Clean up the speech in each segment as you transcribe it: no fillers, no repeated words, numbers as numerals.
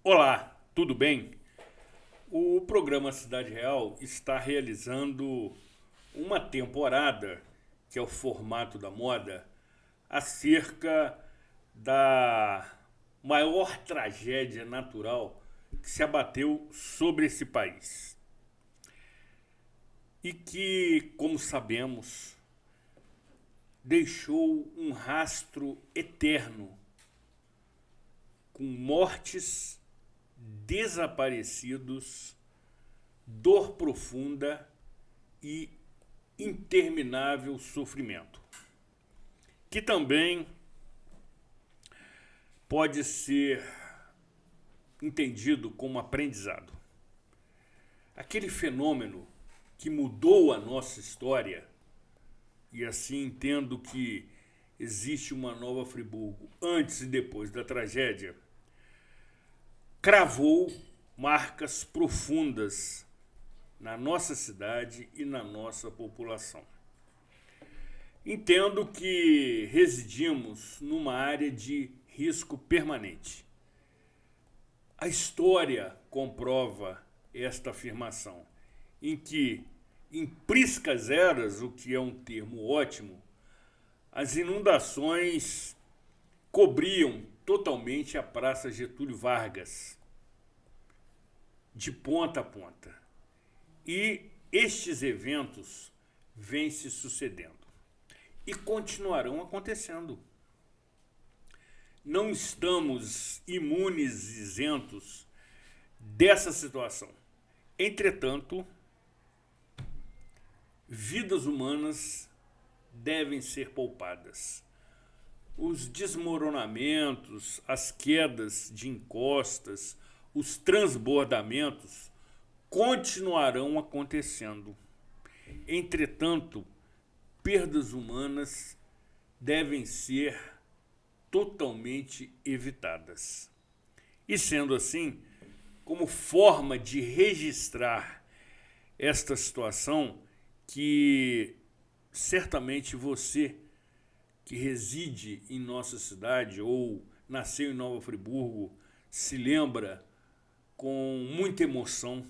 Olá, tudo bem? O programa Cidade Real está realizando uma temporada, que é o formato da moda, acerca da maior tragédia natural que se abateu sobre esse país. E que, como sabemos, deixou um rastro eterno com mortes, desaparecidos, dor profunda e interminável sofrimento, que também pode ser entendido como aprendizado. Aquele fenômeno que mudou a nossa história, e assim entendo que existe uma Nova Friburgo antes e depois da tragédia, cravou marcas profundas na nossa cidade e na nossa população. Entendo que residimos numa área de risco permanente. A história comprova esta afirmação, em que, em priscas eras, o que é um termo ótimo, as inundações cobriam totalmente a Praça Getúlio Vargas, de ponta a ponta. E estes eventos vêm se sucedendo e continuarão acontecendo. Não estamos imunes, isentos dessa situação. Entretanto, vidas humanas devem ser poupadas. Os desmoronamentos, as quedas de encostas, os transbordamentos continuarão acontecendo. Entretanto, perdas humanas devem ser totalmente evitadas. E sendo assim, como forma de registrar esta situação, que certamente você que reside em nossa cidade ou nasceu em Nova Friburgo se lembra com muita emoção,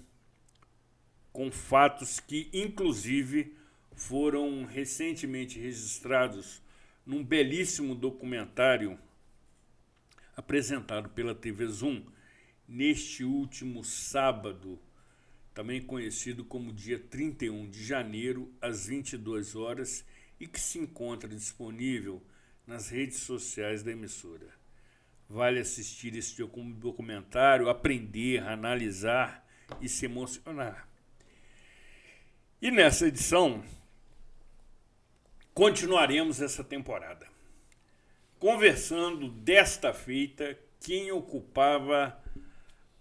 com fatos que inclusive foram recentemente registrados num belíssimo documentário apresentado pela TV Zoom neste último sábado, também conhecido como dia 31 de janeiro, às 22 horas, e que se encontra disponível nas redes sociais da emissora. Vale assistir esse documentário, aprender, analisar e se emocionar. E nessa edição, continuaremos essa temporada, conversando desta feita quem ocupava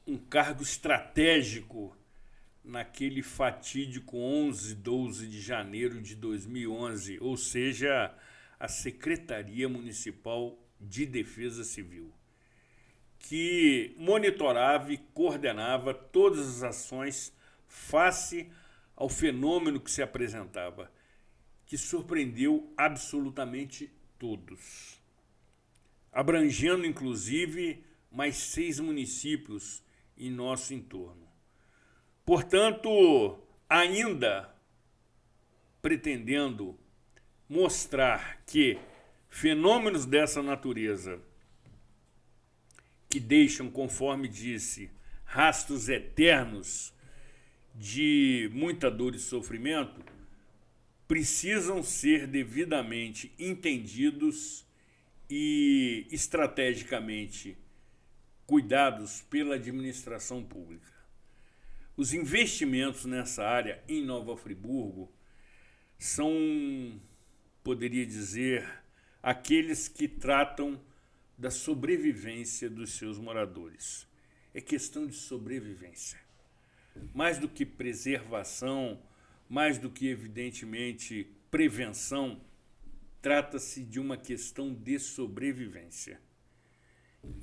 um cargo estratégico naquele fatídico 11/12 de janeiro de 2011, ou seja, a Secretaria Municipal de Defesa Civil, que monitorava e coordenava todas as ações face ao fenômeno que se apresentava, que surpreendeu absolutamente todos, abrangendo inclusive mais 6 municípios em nosso entorno. Portanto, ainda pretendendo mostrar que fenômenos dessa natureza, que deixam, conforme disse, rastros eternos de muita dor e sofrimento, precisam ser devidamente entendidos e estrategicamente cuidados pela administração pública. Os investimentos nessa área em Nova Friburgo são, poderia dizer, aqueles que tratam da sobrevivência dos seus moradores. É questão de sobrevivência. Mais do que preservação, mais do que, evidentemente, prevenção, trata-se de uma questão de sobrevivência.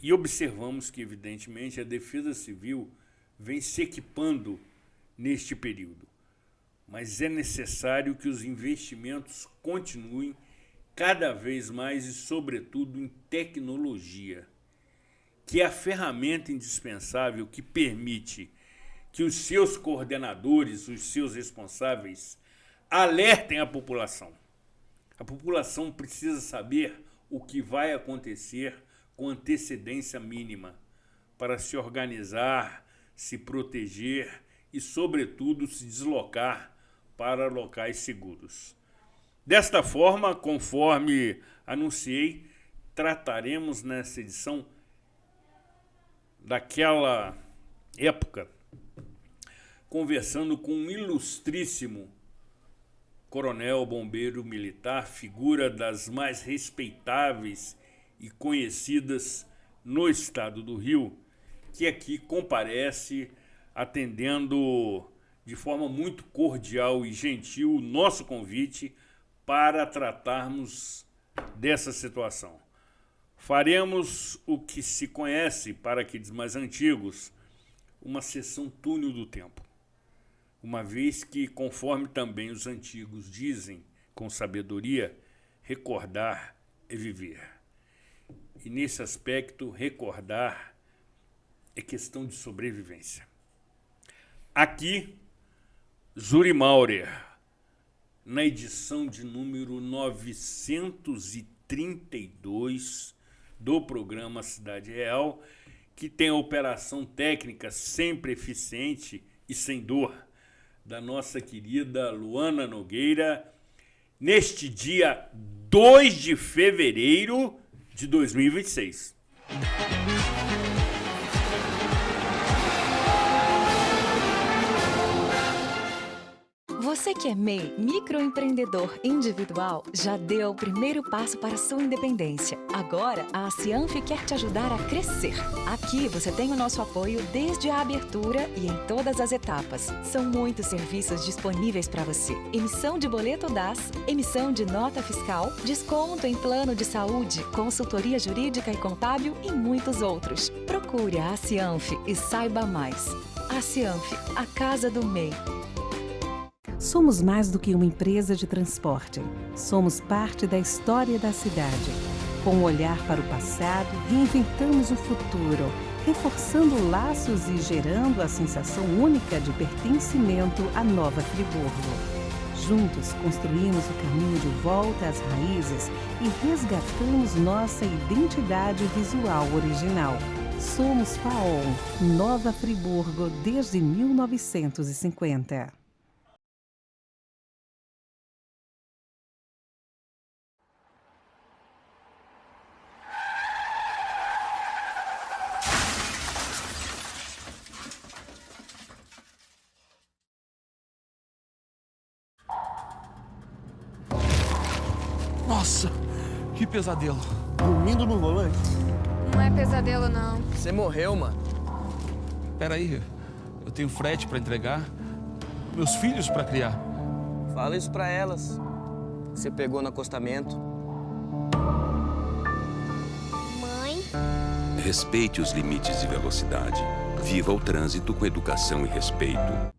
E observamos que, evidentemente, a Defesa Civil vem se equipando neste período. Mas é necessário que os investimentos continuem cada vez mais e, sobretudo, em tecnologia. que é a ferramenta indispensável que permite que os seus coordenadores, os seus responsáveis, alertem a população. A população precisa saber o que vai acontecer com antecedência mínima para se organizar, se proteger e, sobretudo, se deslocar para locais seguros. Desta forma, conforme anunciei, trataremos nessa edição daquela época, conversando com um ilustríssimo coronel bombeiro militar, figura das mais respeitáveis e conhecidas no estado do Rio, que aqui comparece atendendo de forma muito cordial e gentil o nosso convite para tratarmos dessa situação. Faremos o que se conhece, para aqueles mais antigos, uma sessão túnel do tempo. Uma vez que, conforme também os antigos dizem com sabedoria, recordar é viver. E nesse aspecto, recordar é questão de sobrevivência. Aqui, Zuri Maurer, na edição de número 932 do programa Cidade Real, que tem a operação técnica sempre eficiente e sem dor da nossa querida Luana Nogueira, neste dia 2 de fevereiro de 2026. Você que é MEI, microempreendedor individual, já deu o primeiro passo para a sua independência. Agora, a Cianf quer te ajudar a crescer. Aqui você tem o nosso apoio desde a abertura e em todas as etapas. São muitos serviços disponíveis para você. Emissão de boleto DAS, emissão de nota fiscal, desconto em plano de saúde, consultoria jurídica e contábil e muitos outros. Procure a Cianf e saiba mais. A Cianf, a casa do MEI. Somos mais do que uma empresa de transporte. Somos parte da história da cidade. Com um olhar para o passado, reinventamos o futuro, reforçando laços e gerando a sensação única de pertencimento à Nova Friburgo. Juntos, construímos o caminho de volta às raízes e resgatamos nossa identidade visual original. Somos FAON, Nova Friburgo desde 1950. Nossa, que pesadelo. Dormindo no volante? Não é pesadelo, não. Você morreu, mano. Pera aí, eu tenho frete pra entregar, meus filhos pra criar. Fala isso pra elas. Você pegou no acostamento. Mãe? Respeite os limites de velocidade. Viva o trânsito com educação e respeito.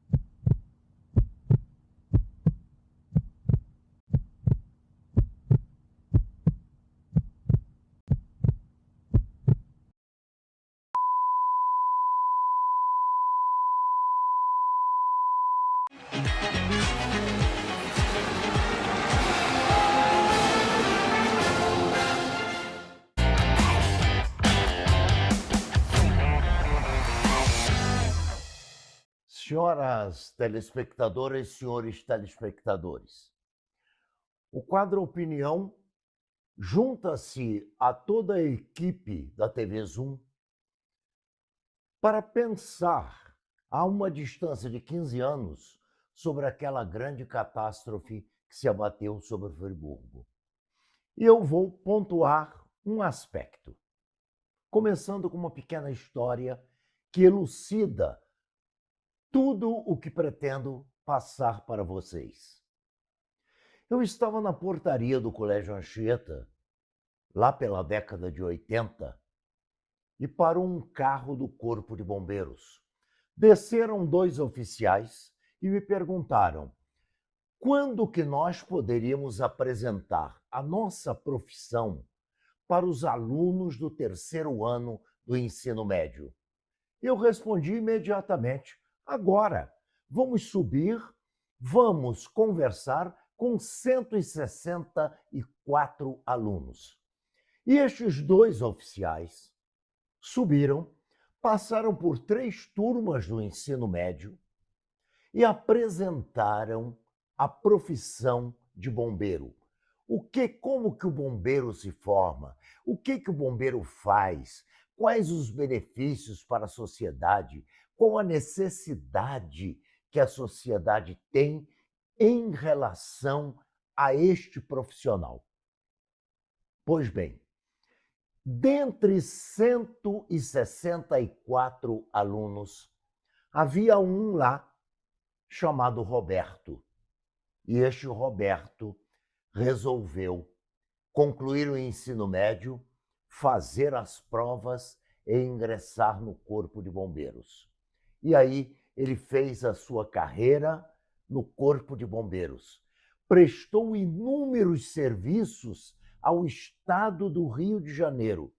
Senhoras telespectadoras e senhores telespectadores, o quadro Opinião junta-se a toda a equipe da TV Zoom para pensar a uma distância de 15 anos sobre aquela grande catástrofe que se abateu sobre Friburgo. E eu vou pontuar um aspecto, começando com uma pequena história que elucida tudo o que pretendo passar para vocês. Eu estava na portaria do Colégio Anchieta, lá pela década de 80, e parou um carro do Corpo de Bombeiros. Desceram 2 oficiais e me perguntaram quando que nós poderíamos apresentar a nossa profissão para os alunos do 3º ano do ensino médio? Eu respondi imediatamente: agora, vamos subir, vamos conversar com 164 alunos. E estes 2 oficiais subiram, passaram por 3 turmas do ensino médio e apresentaram a profissão de bombeiro. Como que o bombeiro se forma? O que o bombeiro faz? Quais os benefícios para a sociedade? Qual a necessidade que a sociedade tem em relação a este profissional? Pois bem, dentre 164 alunos, havia um lá chamado Roberto. E este Roberto resolveu concluir o ensino médio, fazer as provas e ingressar no Corpo de Bombeiros. E aí ele fez a sua carreira no Corpo de Bombeiros. Prestou inúmeros serviços ao Estado do Rio de Janeiro,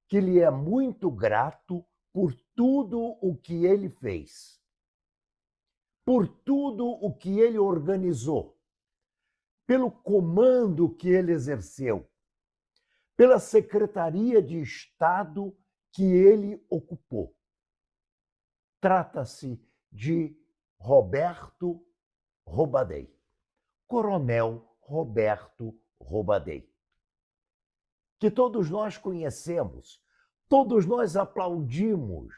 que lhe é muito grato por tudo o que ele fez, por tudo o que ele organizou, pelo comando que ele exerceu, pela Secretaria de Estado que ele ocupou. Trata-se de Roberto Robadey, Coronel Roberto Robadey, que todos nós conhecemos, todos nós aplaudimos,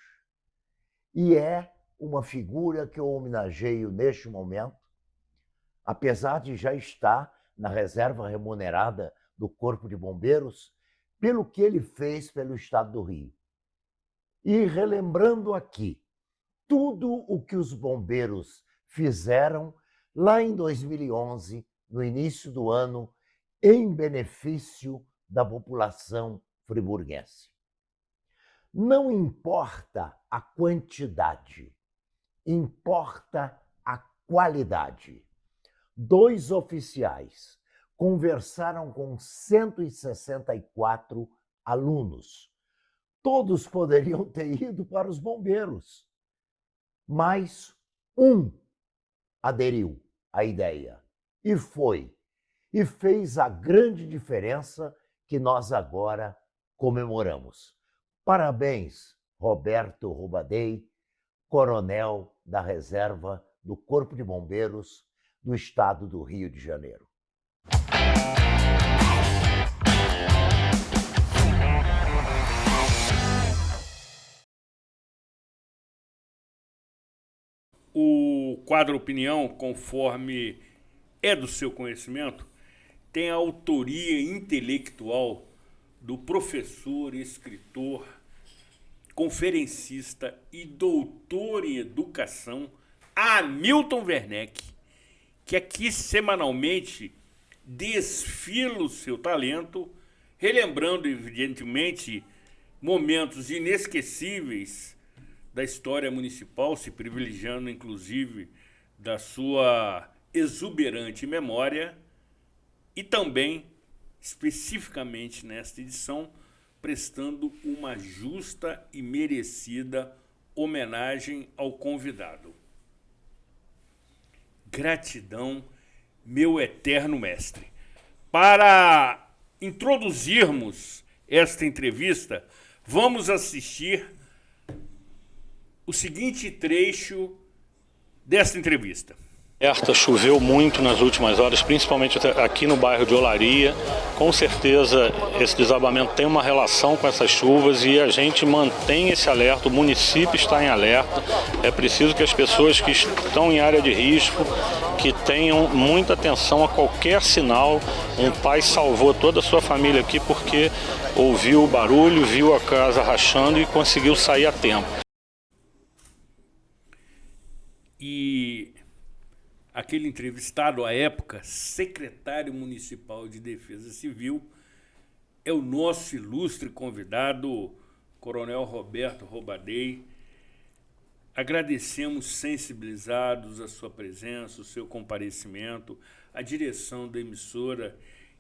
e é uma figura que eu homenageio neste momento, apesar de já estar na reserva remunerada do Corpo de Bombeiros, pelo que ele fez pelo Estado do Rio. E relembrando aqui tudo o que os bombeiros fizeram lá em 2011, no início do ano, em benefício da população friburguense. Não importa a quantidade, importa a qualidade. 2 oficiais conversaram com 164 alunos. Todos poderiam ter ido para os bombeiros, mas um aderiu à ideia e foi, e fez a grande diferença que nós agora comemoramos. Parabéns, Roberto Robadey, coronel da reserva do Corpo de Bombeiros do Estado do Rio de Janeiro. O quadro Opinião, conforme é do seu conhecimento, tem a autoria intelectual do professor, escritor, conferencista e doutor em educação Hamilton Werneck, que aqui semanalmente desfila o seu talento, relembrando, evidentemente, momentos inesquecíveis da história municipal, se privilegiando, inclusive, da sua exuberante memória e também, especificamente nesta edição, prestando uma justa e merecida homenagem ao convidado. Gratidão, meu eterno mestre. Para introduzirmos esta entrevista, vamos assistir o seguinte trecho desta entrevista. Choveu muito nas últimas horas, principalmente aqui no bairro de Olaria. Com certeza esse desabamento tem uma relação com essas chuvas e a gente mantém esse alerta, o município está em alerta. É preciso que as pessoas que estão em área de risco, que tenham muita atenção a qualquer sinal. Um pai salvou toda a sua família aqui porque ouviu o barulho, viu a casa rachando e conseguiu sair a tempo. E aquele entrevistado, à época, secretário municipal de Defesa Civil, é o nosso ilustre convidado, Coronel Roberto Robadey. Agradecemos, sensibilizados, a sua presença, o seu comparecimento, a direção da emissora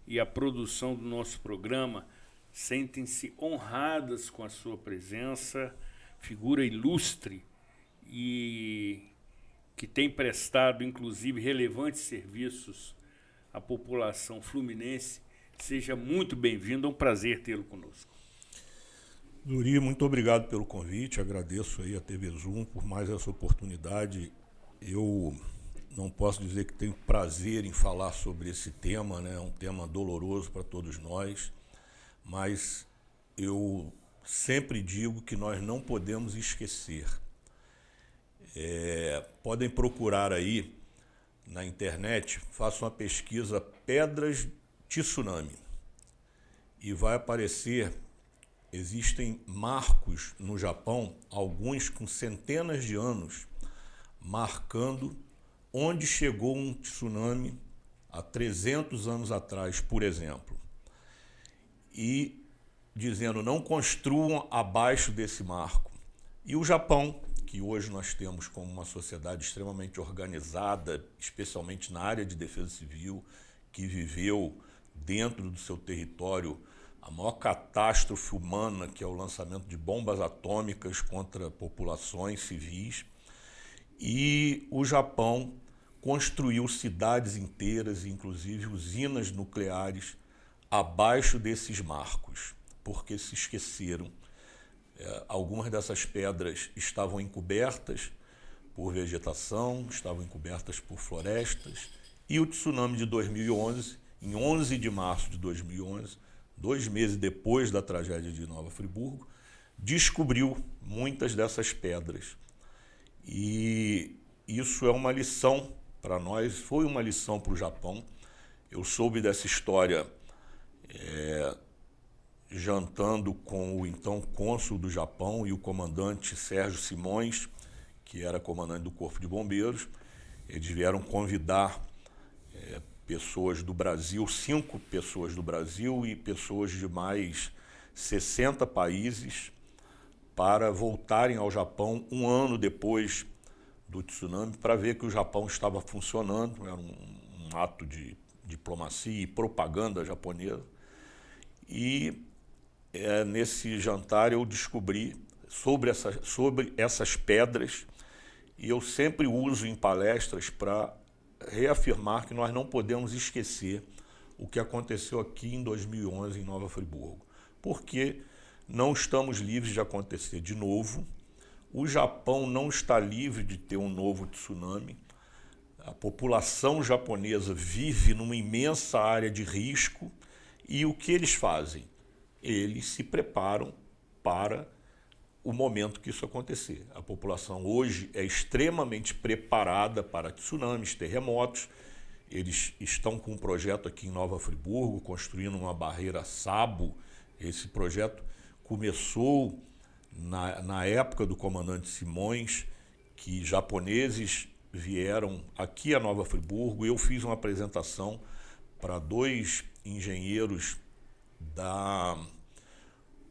e a produção do nosso programa sentem-se honradas com a sua presença, figura ilustre e que tem prestado, inclusive, relevantes serviços à população fluminense. Seja muito bem-vindo, é um prazer tê-lo conosco. Zuri, muito obrigado pelo convite, agradeço aí a TV Zoom por mais essa oportunidade. Eu não posso dizer que tenho prazer em falar sobre esse tema, né? É um tema doloroso para todos nós, mas eu sempre digo que nós não podemos esquecer. Podem procurar aí na internet, façam uma pesquisa Pedras de Tsunami e vai aparecer, existem marcos no Japão, alguns com centenas de anos, marcando onde chegou um tsunami há 300 anos atrás, por exemplo, e dizendo não construam abaixo desse marco. E o Japão, que hoje nós temos como uma sociedade extremamente organizada, especialmente na área de defesa civil, que viveu dentro do seu território a maior catástrofe humana, que é o lançamento de bombas atômicas contra populações civis. E o Japão construiu cidades inteiras, inclusive usinas nucleares, abaixo desses marcos, porque se esqueceram. Algumas dessas pedras estavam encobertas por vegetação, estavam encobertas por florestas, e o tsunami de 2011, em 11 de março de 2011, 2 meses depois da tragédia de Nova Friburgo, descobriu muitas dessas pedras. E isso é uma lição para nós, foi uma lição para o Japão. Eu soube dessa história jantando com o então cônsul do Japão e o comandante Sérgio Simões, que era comandante do Corpo de Bombeiros. Eles vieram convidar pessoas do Brasil, 5 pessoas do Brasil e pessoas de mais 60 países para voltarem ao Japão um ano depois do tsunami para ver que o Japão estava funcionando. Era um ato de diplomacia e propaganda japonesa. E nesse jantar eu descobri sobre essas pedras, e eu sempre uso em palestras para reafirmar que nós não podemos esquecer o que aconteceu aqui em 2011 em Nova Friburgo, porque não estamos livres de acontecer de novo. O Japão não está livre de ter um novo tsunami. A população japonesa vive numa imensa área de risco, e o que eles fazem? Eles se preparam para o momento que isso acontecer. A população hoje é extremamente preparada para tsunamis, terremotos. Eles estão com um projeto aqui em Nova Friburgo, construindo uma barreira Sabo. Esse projeto começou na época do comandante Simões, que japoneses vieram aqui a Nova Friburgo. Eu fiz uma apresentação para 2 engenheiros da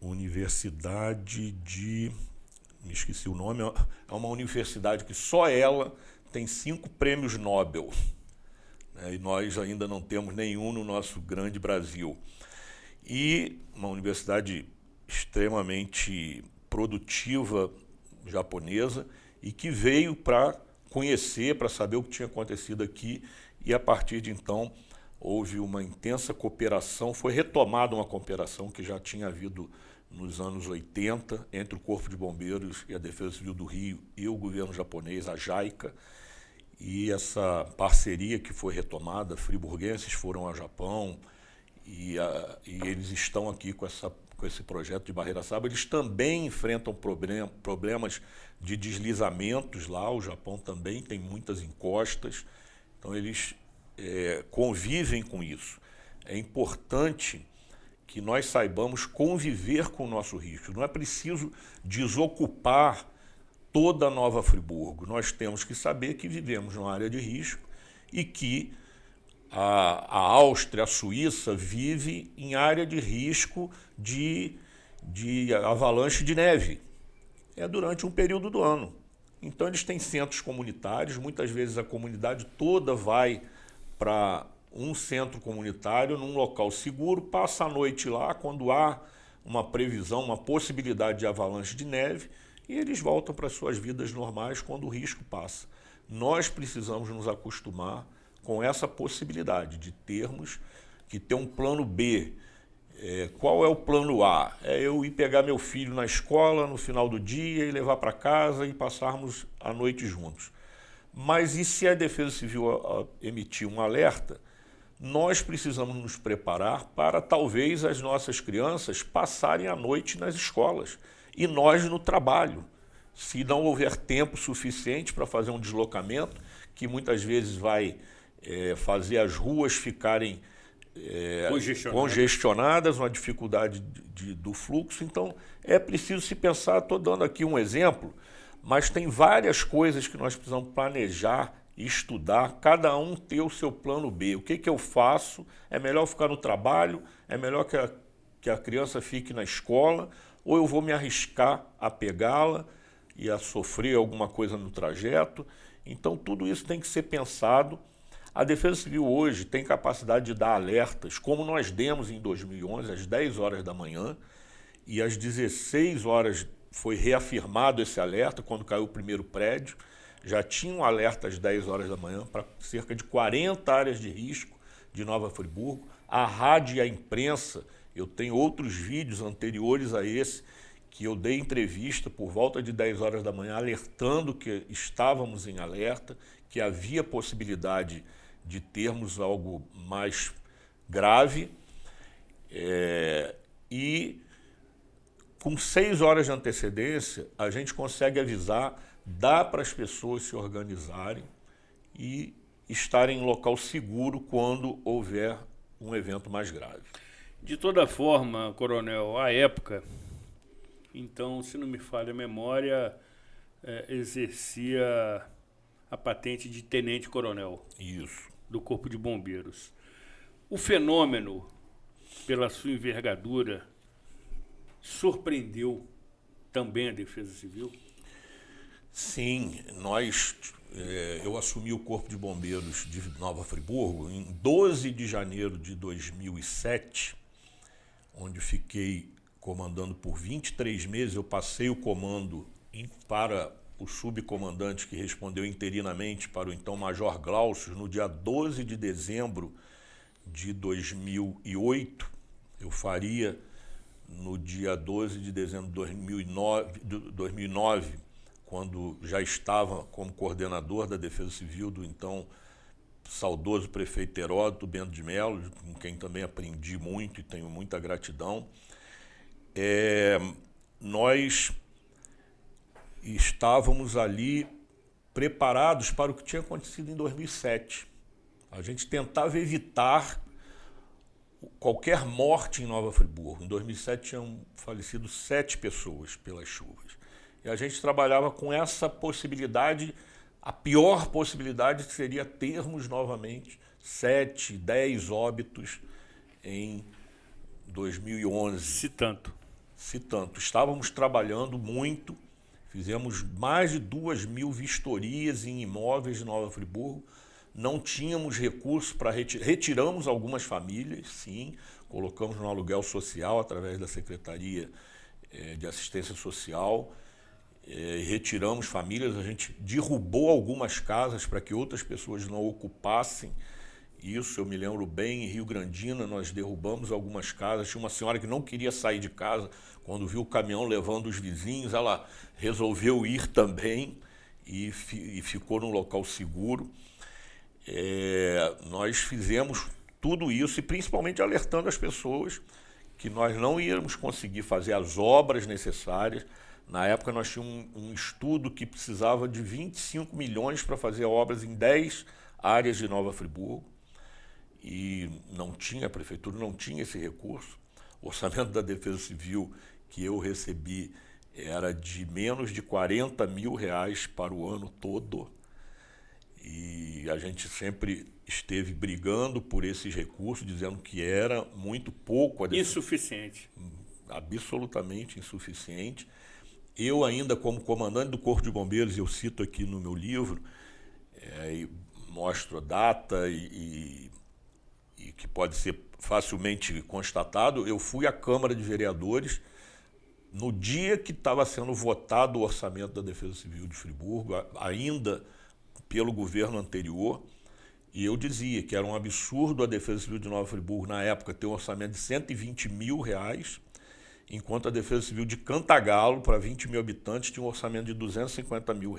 Universidade de... me esqueci o nome, é uma universidade que só ela tem 5 prêmios Nobel, né? E nós ainda não temos nenhum no nosso grande Brasil. E uma universidade extremamente produtiva japonesa e que veio para conhecer, para saber o que tinha acontecido aqui, e a partir de então houve uma intensa cooperação, foi retomada uma cooperação que já tinha havido nos anos 80 entre o Corpo de Bombeiros e a Defesa Civil do Rio e o governo japonês, a JICA, e essa parceria que foi retomada, friburguenses foram ao Japão e eles estão aqui com esse projeto de barreira Sabo. Eles também enfrentam problemas de deslizamentos lá, o Japão também tem muitas encostas, então eles convivem com isso. É importante que nós saibamos conviver com o nosso risco. Não é preciso desocupar toda a Nova Friburgo. Nós temos que saber que vivemos numa área de risco e que a Áustria, a Suíça, vive em área de risco de avalanche de neve. É durante um período do ano. Então eles têm centros comunitários, muitas vezes a comunidade toda vai para um centro comunitário num local seguro, passa a noite lá quando há uma previsão, uma possibilidade de avalanche de neve, e eles voltam para suas vidas normais quando o risco passa. Nós precisamos nos acostumar com essa possibilidade de termos que ter um plano B. Qual é o plano A? É eu ir pegar meu filho na escola no final do dia e levar para casa e passarmos a noite juntos. Mas e se a Defesa Civil emitir um alerta? Nós precisamos nos preparar para talvez as nossas crianças passarem a noite nas escolas e nós no trabalho. Se não houver tempo suficiente para fazer um deslocamento, que muitas vezes vai fazer as ruas ficarem congestionadas, uma dificuldade do fluxo. Então é preciso se pensar, estou dando aqui um exemplo, mas tem várias coisas que nós precisamos planejar, estudar, cada um ter o seu plano B. O que eu faço? É melhor ficar no trabalho? É melhor que a criança fique na escola? Ou eu vou me arriscar a pegá-la e a sofrer alguma coisa no trajeto? Então tudo isso tem que ser pensado. A Defesa Civil hoje tem capacidade de dar alertas, como nós demos em 2011, às 10 horas da manhã, e às 16 horas foi reafirmado esse alerta, quando caiu o primeiro prédio. Já tinha um alerta às 10 horas da manhã para cerca de 40 áreas de risco de Nova Friburgo. A rádio e a imprensa, eu tenho outros vídeos anteriores a esse, que eu dei entrevista por volta de 10 horas da manhã, alertando que estávamos em alerta, que havia possibilidade de termos algo mais grave. E com 6 horas de antecedência, a gente consegue avisar, dá para as pessoas se organizarem e estarem em local seguro quando houver um evento mais grave. De toda forma, coronel, à época, então, se não me falha a memória, exercia a patente de tenente-coronel. Isso. Do Corpo de Bombeiros. O fenômeno, pela sua envergadura, surpreendeu também a Defesa Civil? Sim, eu assumi o Corpo de Bombeiros de Nova Friburgo em 12 de janeiro de 2007, onde fiquei comandando por 23 meses. Eu passei o comando para o subcomandante que respondeu interinamente para o então Major Glaucio no dia 12 de dezembro de 2008. Eu faria no dia 12 de dezembro de 2009, quando já estava como coordenador da Defesa Civil do então saudoso prefeito Heródoto Bento de Mello, com quem também aprendi muito e tenho muita gratidão. Nós estávamos ali preparados para o que tinha acontecido em 2007. A gente tentava evitar qualquer morte em Nova Friburgo. Em 2007 tinham falecido 7 pessoas pelas chuvas. E a gente trabalhava com essa possibilidade, a pior possibilidade seria termos novamente 7, 10 óbitos em 2011. Se tanto. Estávamos trabalhando muito, fizemos mais de 2.000 vistorias em imóveis de Nova Friburgo. Não tínhamos recursos para retiramos algumas famílias, sim, colocamos no aluguel social através da Secretaria de Assistência Social, retiramos famílias, a gente derrubou algumas casas para que outras pessoas não ocupassem. Isso eu me lembro bem, em Rio Grandina nós derrubamos algumas casas. Tinha uma senhora que não queria sair de casa, quando viu o caminhão levando os vizinhos, ela resolveu ir também e ficou num local seguro. Nós fizemos tudo isso e principalmente alertando as pessoas que nós não íamos conseguir fazer as obras necessárias. Na época nós tínhamos um estudo que precisava de 25 milhões para fazer obras em 10 áreas de Nova Friburgo e a prefeitura não tinha esse recurso. O orçamento da Defesa Civil que eu recebi era de menos de R$40 mil para o ano todo. E a gente sempre esteve brigando por esses recursos, dizendo que era muito pouco. Insuficiente. Absolutamente insuficiente. Eu ainda, como comandante do Corpo de Bombeiros, eu cito aqui no meu livro, e mostro a data e e que pode ser facilmente constatado, eu fui à Câmara de Vereadores no dia que estava sendo votado o orçamento da Defesa Civil de Friburgo, ainda pelo governo anterior, e eu dizia que era um absurdo a Defesa Civil de Nova Friburgo, na época, ter um orçamento de R$120 mil, enquanto a Defesa Civil de Cantagalo, para 20 mil habitantes, tinha um orçamento de R$250 mil.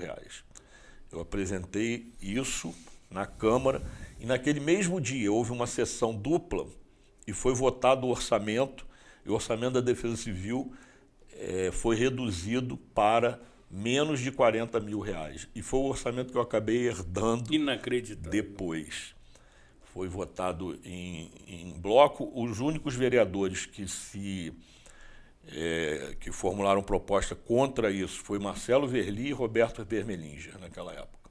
Eu apresentei isso na Câmara, e naquele mesmo dia houve uma sessão dupla e foi votado o orçamento, e o orçamento da Defesa Civil foi reduzido para menos de R$40 mil. E foi o orçamento que eu acabei herdando depois. Foi votado em bloco. Os únicos vereadores que formularam proposta contra isso foi Marcelo Verli e Roberto Vermelinger, naquela época.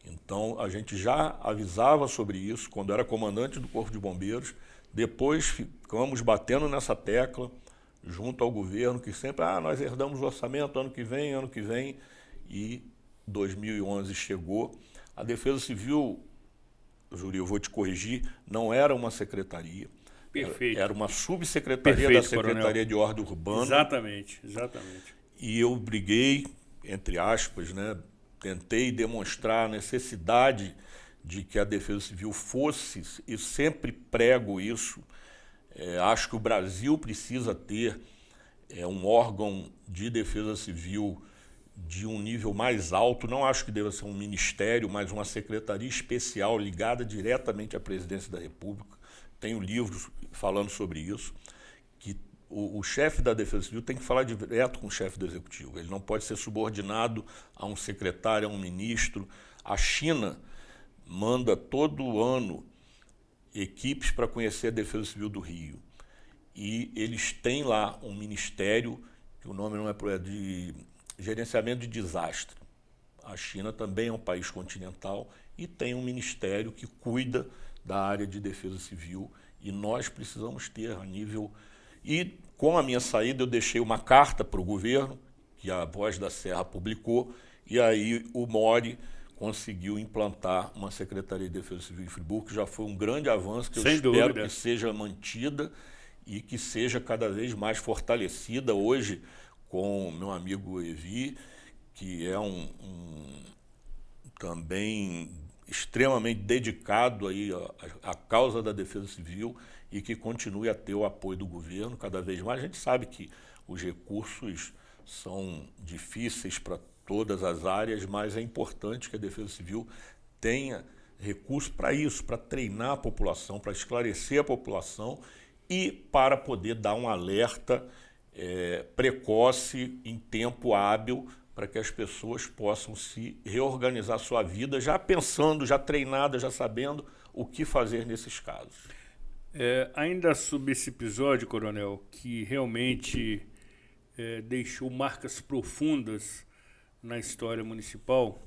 Então, a gente já avisava sobre isso quando era comandante do Corpo de Bombeiros. Depois ficamos batendo nessa tecla junto ao governo, que sempre, nós herdamos o orçamento ano que vem, e 2011 chegou. A Defesa Civil, Júlio, eu vou te corrigir, não era uma secretaria. Perfeito. Era uma subsecretaria da Secretaria Coronel. De Ordem Urbana. Exatamente. E eu briguei, entre aspas, né, tentei demonstrar a necessidade de que a Defesa Civil fosse, e sempre prego isso, acho que o Brasil precisa ter um órgão de defesa civil de um nível mais alto. Não acho que deva ser um ministério, mas uma secretaria especial ligada diretamente à Presidência da República. Tenho livros falando sobre isso, que o chefe da Defesa Civil tem que falar direto com o chefe do Executivo. Ele não pode ser subordinado a um secretário, a um ministro. A China manda todo ano equipes para conhecer a Defesa Civil do Rio. E eles têm lá um ministério, que o nome não é de gerenciamento de desastre. A China também é um país continental e tem um ministério que cuida da área de defesa civil, e nós precisamos ter a nível... E com a minha saída eu deixei uma carta para o governo, que a Voz da Serra publicou, e aí o Mori conseguiu implantar uma Secretaria de Defesa Civil em Friburgo, que já foi um grande avanço, que eu espero que seja mantida e que seja cada vez mais fortalecida. Hoje, com o meu amigo Evi, que é também extremamente dedicado aí à causa da defesa civil, e que continue a ter o apoio do governo cada vez mais. A gente sabe que os recursos são difíceis para todas as áreas, mas é importante que a Defesa Civil tenha recursos para isso, para treinar a população, para esclarecer a população e para poder dar um alerta precoce, em tempo hábil, para que as pessoas possam se reorganizar sua vida, já pensando, já treinada, já sabendo o que fazer nesses casos. Ainda sobre esse episódio, Coronel, que realmente deixou marcas profundas na história municipal,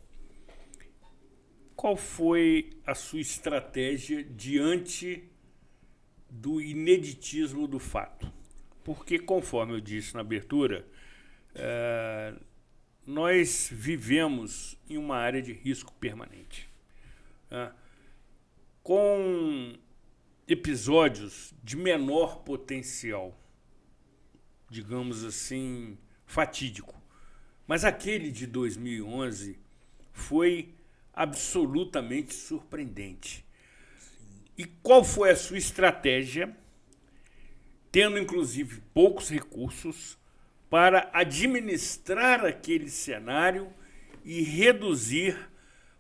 qual foi a sua estratégia diante do ineditismo do fato? Porque, conforme eu disse na abertura, nós vivemos em uma área de risco permanente, com episódios de menor potencial, digamos assim, fatídico. Mas aquele de 2011 foi absolutamente surpreendente. E qual foi a sua estratégia, tendo inclusive poucos recursos, para administrar aquele cenário e reduzir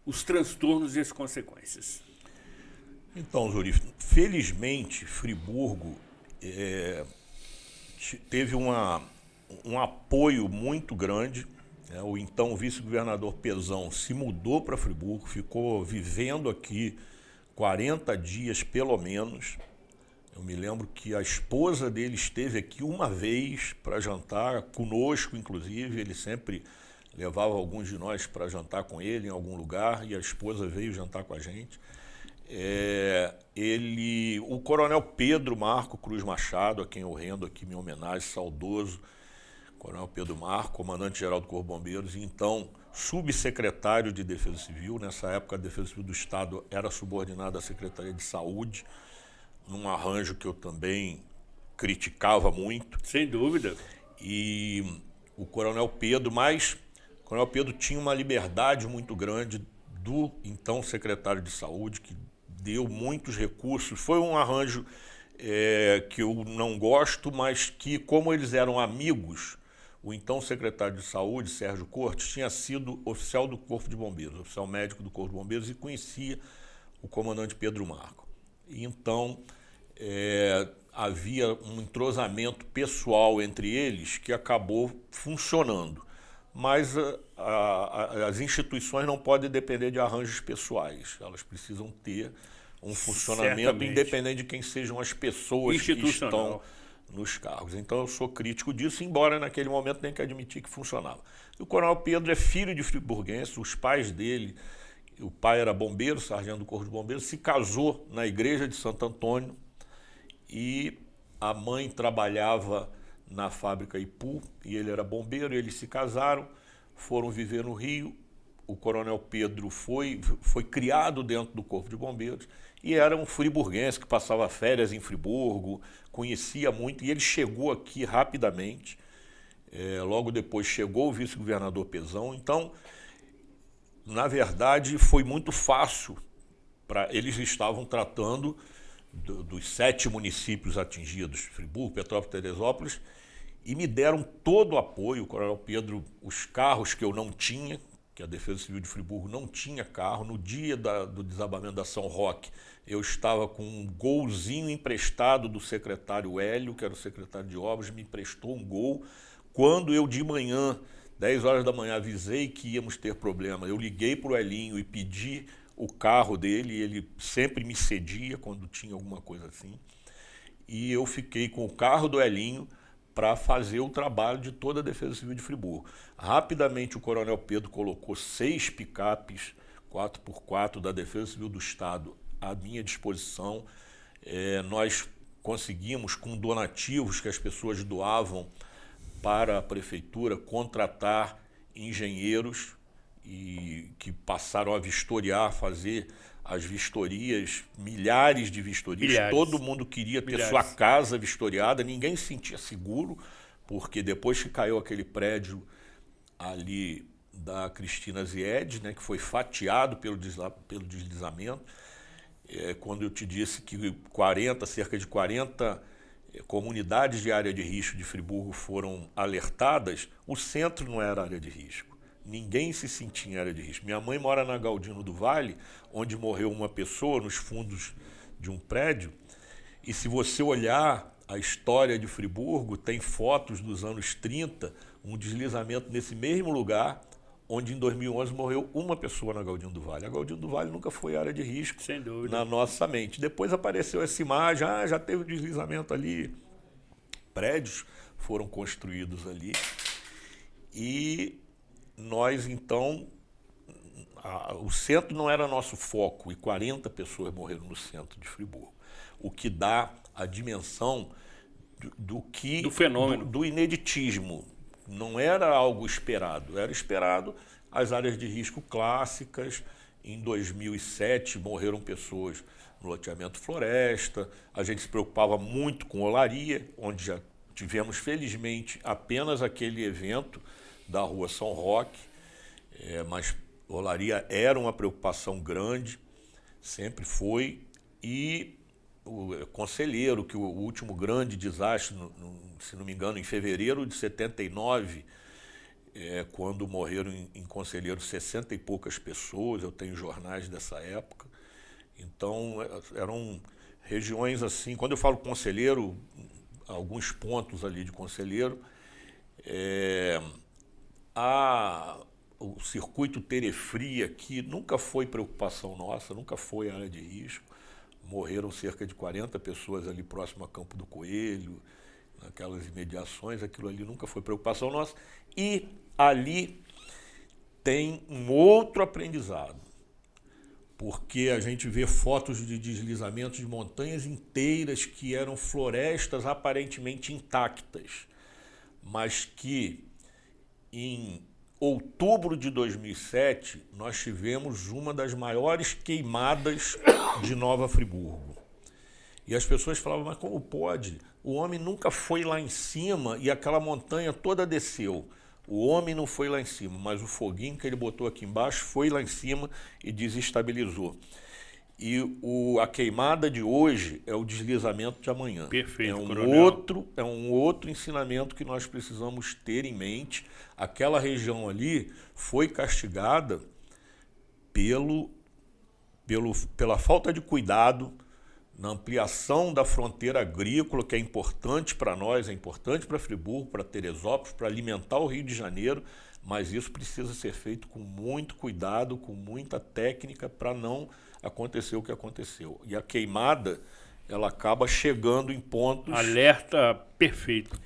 os transtornos e as consequências? Então, Zuri, felizmente, Friburgo teve um apoio muito grande. O então vice-governador Pezão se mudou para Friburgo, ficou vivendo aqui 40 dias pelo menos. Eu me lembro que a esposa dele esteve aqui uma vez para jantar, conosco inclusive. Ele sempre levava alguns de nós para jantar com ele em algum lugar, e a esposa veio jantar com a gente. O coronel Pedro Marco Cruz Machado, a quem eu rendo aqui minha homenagem, saudoso coronel Pedro Marco, comandante-geral do Corpo de Bombeiros, e então subsecretário de Defesa Civil. Nessa época, a Defesa Civil do Estado era subordinada à Secretaria de Saúde. num arranjo que eu também criticava muito. Sem dúvida. E o Coronel Pedro, mas o Coronel Pedro tinha uma liberdade muito grande do então secretário de Saúde, que deu muitos recursos. Foi um arranjo que eu não gosto, mas que, como eles eram amigos, o então secretário de Saúde, Sérgio Cortes, tinha sido oficial do Corpo de Bombeiros, oficial médico do Corpo de Bombeiros, e conhecia o comandante Pedro Marco. E então havia um entrosamento pessoal entre eles que acabou funcionando. Mas as instituições não podem depender de arranjos pessoais, elas precisam ter um funcionamento Certamente. independente de quem sejam as pessoas que estão nos cargos. Então eu sou crítico disso, embora naquele momento tenha que admitir que funcionava. E o Coronel Pedro é filho de friburguense, os pais dele, o pai era bombeiro, sargento do Corpo de Bombeiros, se casou na igreja de Santo Antônio e a mãe trabalhava na fábrica Ipu e ele era bombeiro, e eles se casaram, foram viver no Rio. O Coronel Pedro foi criado dentro do Corpo de Bombeiros e era um friburguense que passava férias em Friburgo, conhecia muito, e ele chegou aqui rapidamente. Logo depois chegou o vice-governador Pezão. Então, na verdade, foi muito fácil. Eles estavam tratando dos 7 municípios atingidos, Friburgo, Petrópolis, Teresópolis, e me deram todo o apoio. O Coronel Pedro, os carros que eu não tinha, que a Defesa Civil de Friburgo não tinha carro, no dia do desabamento da São Roque, eu estava com um golzinho emprestado do secretário Hélio, que era o secretário de obras, me emprestou um gol. Quando eu de manhã, 10 horas da manhã, avisei que íamos ter problema, eu liguei para o Elinho e pedi o carro dele, e ele sempre me cedia quando tinha alguma coisa assim. E eu fiquei com o carro do Elinho para fazer o trabalho de toda a Defesa Civil de Friburgo. Rapidamente o Coronel Pedro colocou 6 picapes 4x4 da Defesa Civil do Estado à minha disposição. Nós conseguimos, com donativos que as pessoas doavam para a prefeitura, contratar engenheiros e que passaram a vistoriar, fazer as vistorias, milhares de vistorias. Todo mundo queria ter sua casa vistoriada, ninguém se sentia seguro, porque depois que caiu aquele prédio ali da Cristina Zied, né, que foi fatiado pelo deslizamento, quando eu te disse que cerca de 40 comunidades de área de risco de Friburgo foram alertadas, o centro não era área de risco. Ninguém se sentia em área de risco. Minha mãe mora na Galdino do Vale, onde morreu uma pessoa nos fundos de um prédio, e se você olhar a história de Friburgo, tem fotos dos anos 30, um deslizamento nesse mesmo lugar, onde em 2011 morreu uma pessoa na Galdino do Vale. A Galdino do Vale nunca foi área de risco, sem dúvida, na nossa mente. Depois apareceu essa imagem, já teve deslizamento ali, prédios foram construídos ali, e nós então, o centro não era nosso foco, e 40 pessoas morreram no centro de Friburgo, o que dá a dimensão do fenômeno, do ineditismo. Não era algo esperado, era esperado as áreas de risco clássicas. Em 2007 morreram pessoas no loteamento Floresta, a gente se preocupava muito com Olaria, onde já tivemos felizmente apenas aquele evento da Rua São Roque, mas Olaria era uma preocupação grande, sempre foi. E o Conselheiro, que o último grande desastre, se não me engano, em fevereiro de 79, quando morreram em Conselheiro 60 e poucas pessoas, eu tenho jornais dessa época. Então eram regiões assim, quando eu falo Conselheiro, alguns pontos ali de Conselheiro, o circuito Terefria aqui nunca foi preocupação nossa, nunca foi área de risco. Morreram cerca de 40 pessoas ali próximo a Campo do Coelho, naquelas imediações, aquilo ali nunca foi preocupação nossa. E ali tem um outro aprendizado, porque a gente vê fotos de deslizamentos de montanhas inteiras que eram florestas aparentemente intactas, mas que em outubro de 2007, nós tivemos uma das maiores queimadas de Nova Friburgo. E as pessoas falavam, mas como pode? O homem nunca foi lá em cima e aquela montanha toda desceu. O homem não foi lá em cima, mas o foguinho que ele botou aqui embaixo foi lá em cima e desestabilizou. E a queimada de hoje é o deslizamento de amanhã. Perfeito, é um outro ensinamento que nós precisamos ter em mente. Aquela região ali foi castigada pela falta de cuidado na ampliação da fronteira agrícola, que é importante para nós, é importante para Friburgo, para Teresópolis, para alimentar o Rio de Janeiro, mas isso precisa ser feito com muito cuidado, com muita técnica, para não acontecer o que aconteceu. E a queimada, ela acaba chegando em pontos... Alerta perfeito.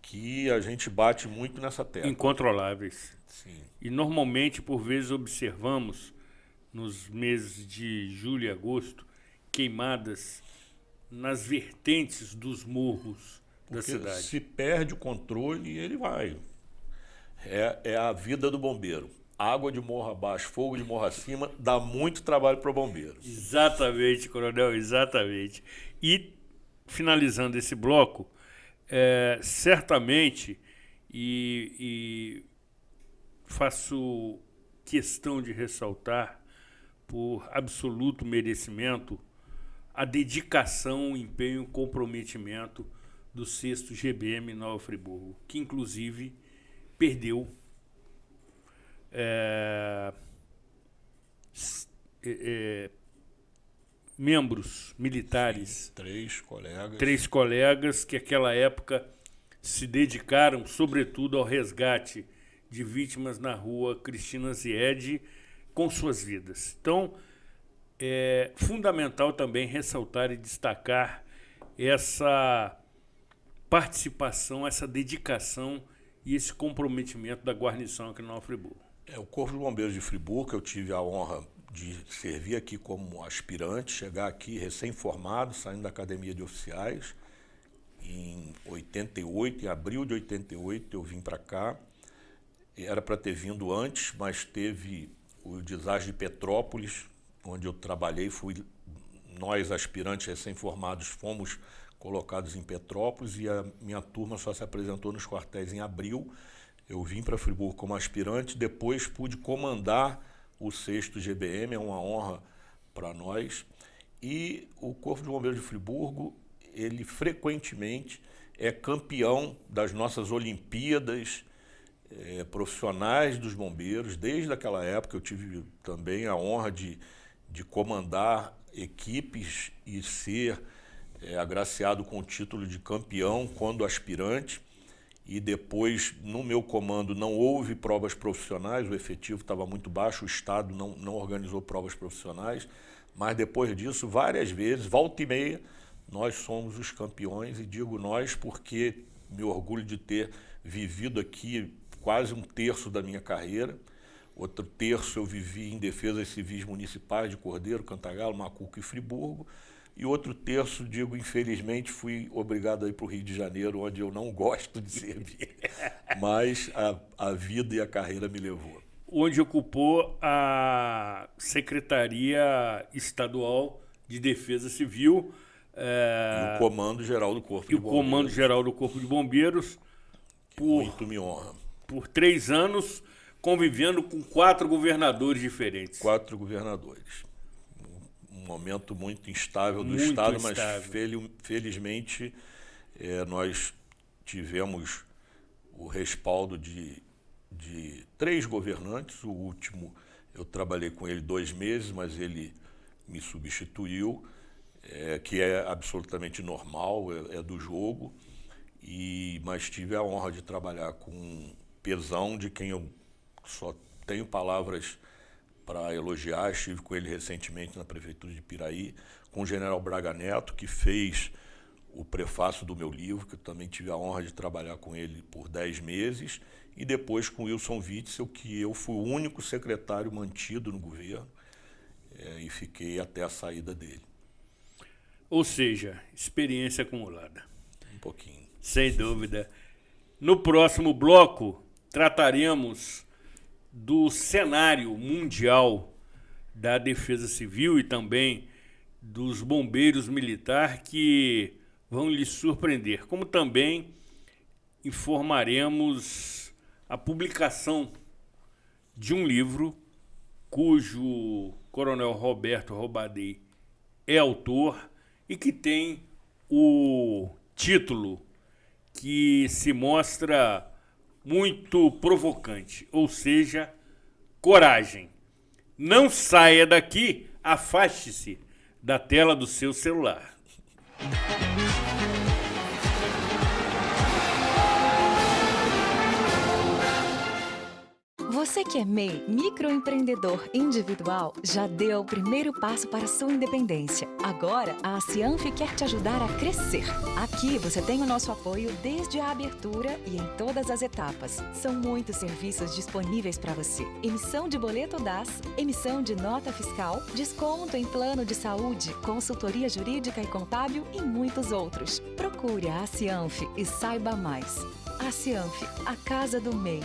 Que a gente bate muito nessa tecla. Incontroláveis. Sim. E normalmente, por vezes, observamos, nos meses de julho e agosto, queimadas nas vertentes dos morros da cidade. Se perde o controle e ele vai. É a vida do bombeiro. Água de morro abaixo, fogo de morro acima, dá muito trabalho para o bombeiro. Exatamente, coronel, exatamente. E, finalizando esse bloco, certamente, e faço questão de ressaltar, por absoluto merecimento, a dedicação, o empenho e o comprometimento do 6º GBM Nova Friburgo, que inclusive perdeu membros militares. Sim, 3 colegas que naquela época se dedicaram, sobretudo, ao resgate de vítimas na rua Cristina Ziede com suas vidas. Então, é fundamental também ressaltar e destacar essa participação, essa dedicação e esse comprometimento da guarnição aqui no Nova Friburgo. O Corpo de Bombeiros de Friburgo, eu tive a honra de servir aqui como aspirante, chegar aqui recém-formado, saindo da Academia de Oficiais, em 88, em abril de 88 eu vim para cá. Era para ter vindo antes, mas teve o desastre de Petrópolis, onde eu trabalhei, nós aspirantes recém-formados fomos colocados em Petrópolis e a minha turma só se apresentou nos quartéis em abril. Eu vim para Friburgo como aspirante, depois pude comandar o 6º GBM, é uma honra para nós. E o Corpo de Bombeiros de Friburgo, ele frequentemente é campeão das nossas Olimpíadas profissionais dos bombeiros. Desde aquela época eu tive também a honra de comandar equipes e ser agraciado com o título de campeão quando aspirante. E depois, no meu comando, não houve provas profissionais, o efetivo estava muito baixo, o Estado não organizou provas profissionais, mas depois disso, várias vezes, volta e meia, nós somos os campeões, e digo nós porque me orgulho de ter vivido aqui quase um terço da minha carreira. Outro terço eu vivi em defesas civis municipais de Cordeiro, Cantagalo, Macuco e Friburgo. E outro terço, digo, infelizmente, fui obrigado a ir para o Rio de Janeiro, onde eu não gosto de servir. Mas a vida e a carreira me levou. Onde ocupou a Secretaria Estadual de Defesa Civil. E o Comando Geral do Corpo de Bombeiros. E o Comando Geral do Corpo de Bombeiros. Muito me honra. Por 3 anos, convivendo com 4 governadores diferentes. 4 governadores. Um momento muito instável do Estado, mas felizmente nós tivemos o respaldo de 3 governantes. O último, eu trabalhei com ele 2 meses, mas ele me substituiu, que é absolutamente normal, é do jogo. Mas tive a honra de trabalhar com Pezão, de quem eu só tenho palavras para elogiar. Estive com ele recentemente na Prefeitura de Piraí, com o General Braga Neto, que fez o prefácio do meu livro, que eu também tive a honra de trabalhar com ele por 10 meses, e depois com Wilson Witzel, que eu fui o único secretário mantido no governo, e fiquei até a saída dele. Ou seja, experiência acumulada. Um pouquinho. Sem dúvida. No próximo bloco, trataremos do cenário mundial da defesa civil e também dos bombeiros militar que vão lhe surpreender, como também informaremos a publicação de um livro cujo Coronel Roberto Robadey é autor e que tem o título que se mostra muito provocante, ou seja, coragem. Não saia daqui, afaste-se da tela do seu celular. Você que é MEI, microempreendedor individual, já deu o primeiro passo para a sua independência. Agora, a Cianf quer te ajudar a crescer. Aqui você tem o nosso apoio desde a abertura e em todas as etapas. São muitos serviços disponíveis para você. Emissão de boleto DAS, emissão de nota fiscal, desconto em plano de saúde, consultoria jurídica e contábil e muitos outros. Procure a Cianf e saiba mais. A Cianf, a casa do MEI.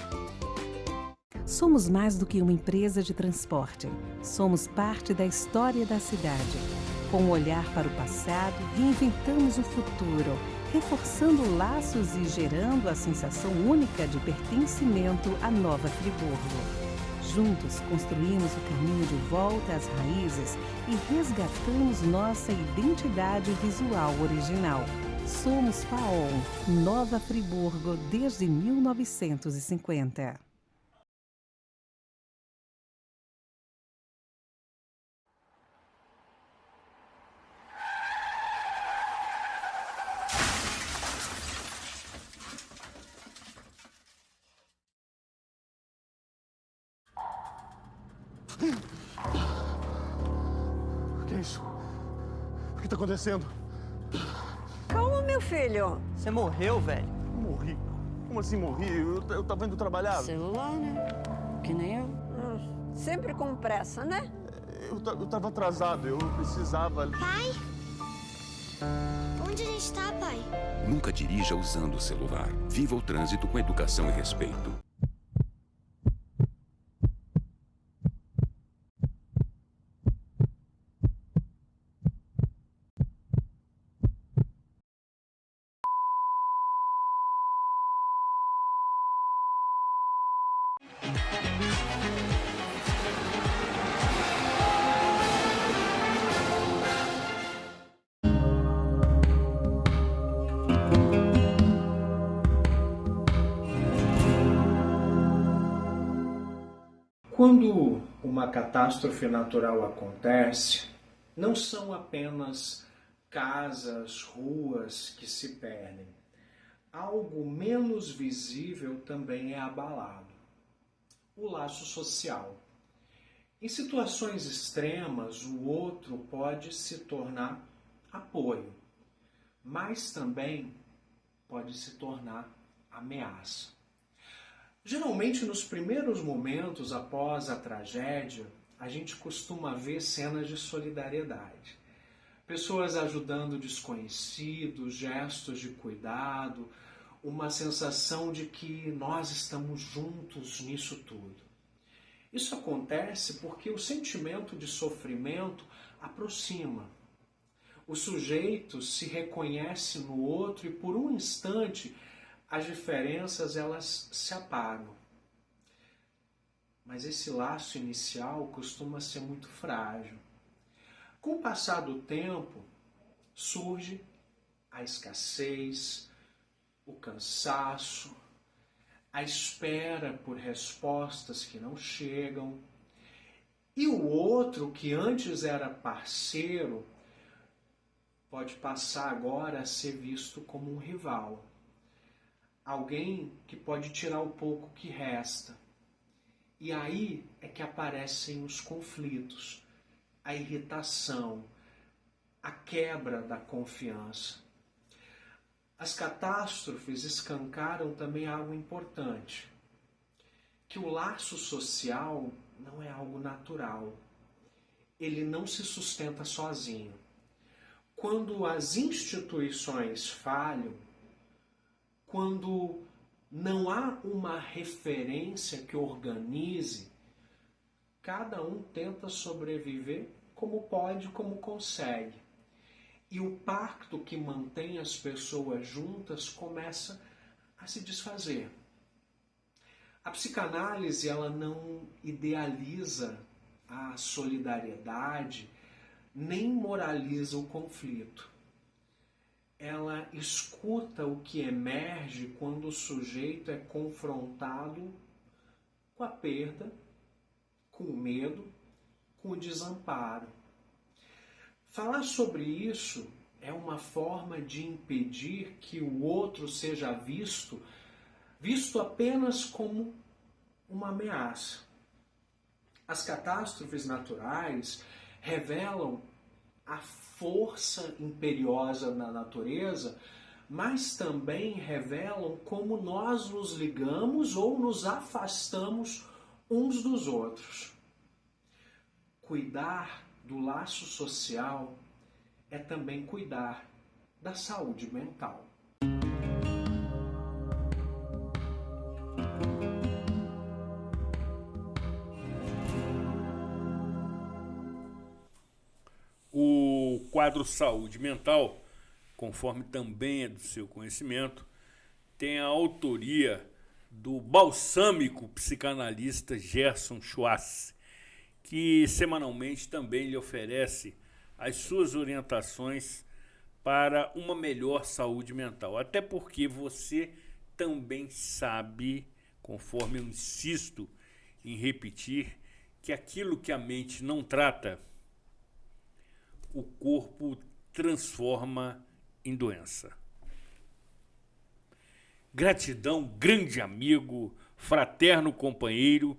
Somos mais do que uma empresa de transporte. Somos parte da história da cidade. Com um olhar para o passado, reinventamos o futuro, reforçando laços e gerando a sensação única de pertencimento à Nova Friburgo. Juntos, construímos o caminho de volta às raízes e resgatamos nossa identidade visual original. Somos FAON, Nova Friburgo, desde 1950. O que é isso? O que tá acontecendo? Calma, meu filho. Você morreu, velho? Morri? Como assim morri? Eu tava indo trabalhar. Celular, né? Que nem eu. Sempre com pressa, né? Eu tava atrasado, eu precisava... Pai? Onde a gente tá, pai? Nunca dirija usando o celular. Viva o trânsito com educação e respeito. Quando uma catástrofe natural acontece, não são apenas casas, ruas que se perdem. Algo menos visível também é abalado: o laço social. Em situações extremas, o outro pode se tornar apoio, mas também pode se tornar ameaça. Geralmente, nos primeiros momentos após a tragédia, a gente costuma ver cenas de solidariedade. Pessoas ajudando desconhecidos, gestos de cuidado, uma sensação de que nós estamos juntos nisso tudo. Isso acontece porque o sentimento de sofrimento aproxima. O sujeito se reconhece no outro e, por um instante, as diferenças elas se apagam. Mas esse laço inicial costuma ser muito frágil. Com o passar do tempo, surge a escassez, o cansaço, a espera por respostas que não chegam. E o outro, que antes era parceiro, pode passar agora a ser visto como um rival. Alguém que pode tirar o pouco que resta. E aí é que aparecem os conflitos, a irritação, a quebra da confiança. As catástrofes escancaram também algo importante, que o laço social não é algo natural. Ele não se sustenta sozinho. Quando as instituições falham, quando não há uma referência que organize, cada um tenta sobreviver como pode, como consegue. E o pacto que mantém as pessoas juntas começa a se desfazer. A psicanálise, ela não idealiza a solidariedade, nem moraliza o conflito. Ela escuta o que emerge quando o sujeito é confrontado com a perda, com o medo, com o desamparo. Falar sobre isso é uma forma de impedir que o outro seja visto apenas como uma ameaça. As catástrofes naturais revelam a força imperiosa na natureza, mas também revelam como nós nos ligamos ou nos afastamos uns dos outros. Cuidar do laço social é também cuidar da saúde mental. O quadro Saúde Mental, conforme também é do seu conhecimento, tem a autoria do balsâmico psicanalista Gerson Schwartz, que semanalmente também lhe oferece as suas orientações para uma melhor saúde mental. Até porque você também sabe, conforme eu insisto em repetir, que aquilo que a mente não trata, o corpo transforma em doença. Gratidão, grande amigo, fraterno companheiro,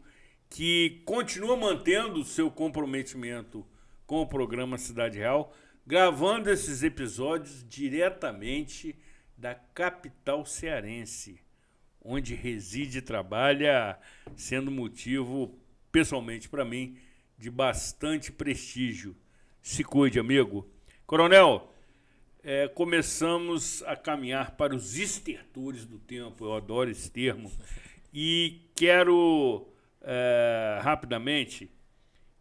que continua mantendo o seu comprometimento com o programa Cidade Real, gravando esses episódios diretamente da capital cearense, onde reside e trabalha, sendo motivo, pessoalmente para mim, de bastante prestígio. Se cuide, amigo. Coronel, começamos a caminhar para os estertores do tempo, eu adoro esse termo, e quero rapidamente